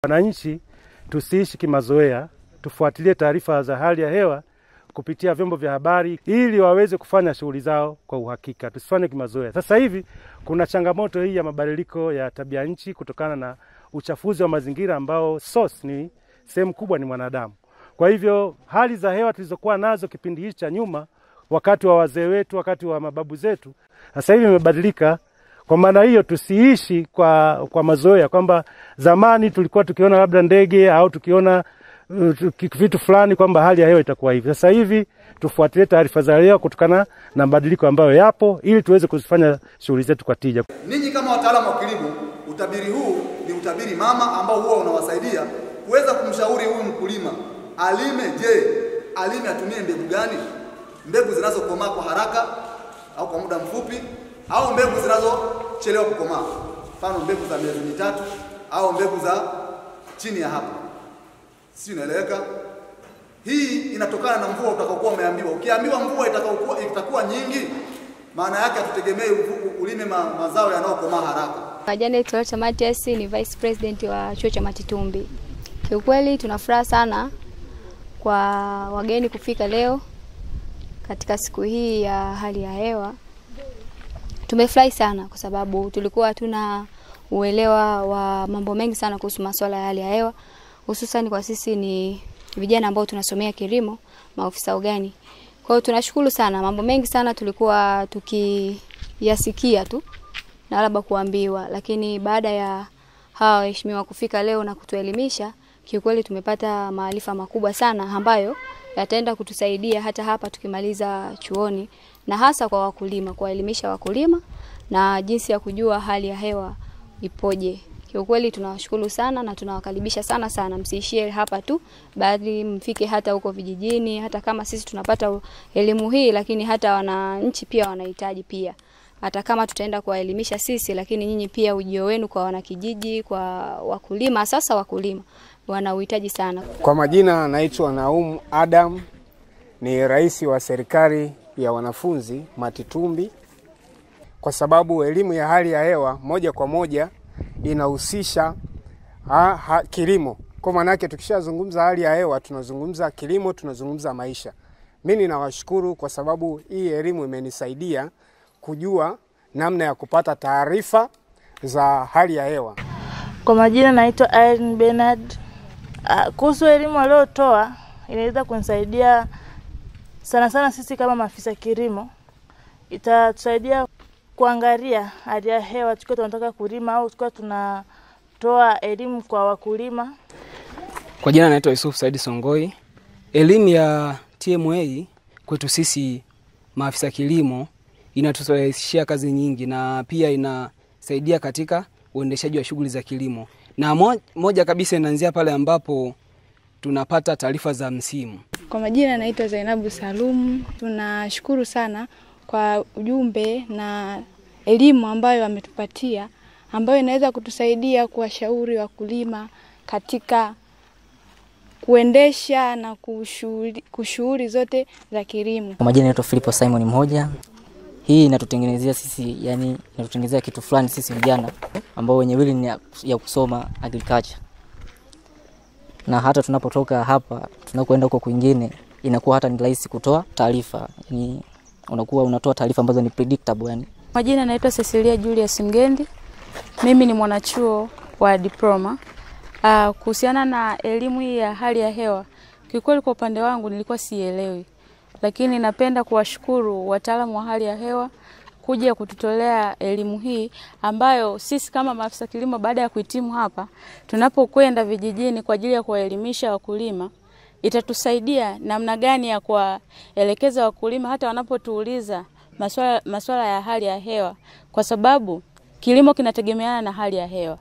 Wananchi tusiishi kimazoea, tufuatilie taarifa za hali ya hewa kupitia vyombo vya habari ili waweze kufanya shughuli zao kwa uhakika. Tusifanye kimazoea. Sasa hivi kuna changamoto hii ya mabadiliko ya tabia nchi kutokana na uchafuzi wa mazingira ambao source ni sehemu kubwa ni mwanadamu. Kwa hivyo hali za hewa tulizokuwa nazo kipindi hichi cha nyuma, wakati wa wazee wetu, wakati wa mababu zetu, sasa hivi imebadilika. Kwa maana hiyo tusiishi kwa mazoea kwamba zamani tulikuwa tukiona labda ndege au tukiona vitu fulani kwamba hali ya hewa itakuwa hivi. Sasa hivi tufuatilie taarifa za leo kutokana na mabadiliko ambayo yapo ili tuweze kufanya shughuli zetu kwa tija. Ninyi kama wataalamu wa kilimo, utabiri huu ni utabiri mama ambao huwa unawasaidia kuweza kumshauri huyu mkulima alime. Je, alime atumie mbegu gani? Mbegu zinazokomaa kwa haraka au kwa muda mfupi, au mbegu zinazochelewa kukomaa, mfano mbegu za miezi mitatu au mbegu za chini ya hapo. Si unaeleweka? Hii inatokana na mvua utakayokuwa umeambiwa. Ukiambiwa mvua itakuwa nyingi, maana yake hatutegemei ulime mazao yanayokomaa haraka. Janet Lota Matias ni Vice President wa Chuo cha Matitumbi. Kiukweli tunafuraha sana kwa wageni kufika leo katika siku hii ya hali ya hewa. Tumefurahi sana kwa sababu tulikuwa hatuna uelewa wa mambo mengi sana kuhusu masuala ya hali ya hewa, hususan kwa sisi ni vijana ambao tunasomea kilimo, maofisa ugani. Kwa hiyo tunashukuru sana, mambo mengi sana tulikuwa tukiyasikia tu na labda kuambiwa, lakini baada ya hawa waheshimiwa kufika leo na kutuelimisha, kiukweli tumepata maarifa makubwa sana ambayo yataenda kutusaidia hata hapa tukimaliza chuoni, na hasa kwa wakulima, kuwaelimisha wakulima na jinsi ya kujua hali ya hewa ipoje. Kiukweli tunawashukuru sana na tunawakaribisha sana. Msiishie hapa tu, bali mfike hata huko vijijini. Hata kama sisi tunapata elimu hii, lakini hata wananchi pia wanahitaji pia. Hata kama tutaenda kuwaelimisha sisi, lakini nyinyi pia ujio wenu kwa wanakijiji, kwa wakulima, sasa wakulima wanauhitaji sana. Kwa majina naitwa Naum Adam, ni rais wa serikali ya wanafunzi Matitumbi. Kwa sababu elimu ya hali ya hewa moja kwa moja inahusisha kilimo. Kwa maana yake tukishazungumza hali ya hewa tunazungumza kilimo, tunazungumza maisha. Mimi ninawashukuru kwa sababu hii elimu imenisaidia kujua namna ya kupata taarifa za hali ya hewa. Kwa majina naitwa Irene Bernard. Kuhusu elimu aliyotoa inaweza kunisaidia sana sisi kama maafisa kilimo. Itatusaidia kuangalia hali ya hewa tukiwa tunataka kulima au tukiwa tunatoa elimu kwa wakulima. Kwa jina naitwa Yusuf Said Songoi. Elimu ya TMA kwetu sisi maafisa kilimo inaturahisishia kazi nyingi na pia inasaidia katika uendeshaji wa shughuli za kilimo. Na moja kabisa inaanzia pale ambapo tunapata taarifa za msimu. Kwa majina naitwa Zainabu Salum. Tunashukuru sana kwa ujumbe na elimu ambayo ametupatia, ambayo inaweza kutusaidia kuwashauri wakulima katika kuendesha na kushughuli zote za kilimo. Kwa majina naitwa Filipo Simon Mmoja. Hii inatutengenezea sisi, yani inatutengenezea kitu fulani sisi vijana ambao wenye wili ya kusoma agriculture. Na hata tunapotoka hapa tunakwenda huko kwingine inakuwa hata ni rahisi kutoa taarifa. Yani unakuwa unatoa taarifa ambazo ni predictable yani. Majina naitwa Cecilia Julius Mgendi. Mimi ni mwanachuo wa diploma. Kuhusiana na elimu hii ya hali ya hewa, kiukweli kwa upande wangu nilikuwa sielewi. Lakini napenda kuwashukuru wataalamu wa hali ya hewa kuja kututolea elimu hii ambayo sisi kama maafisa kilimo baada ya kuhitimu hapa tunapokwenda vijijini kwa ajili ya kuwaelimisha wakulima, itatusaidia namna gani ya kuwaelekeza wakulima hata wanapotuuliza masuala ya hali ya hewa, kwa sababu kilimo kinategemeana na hali ya hewa.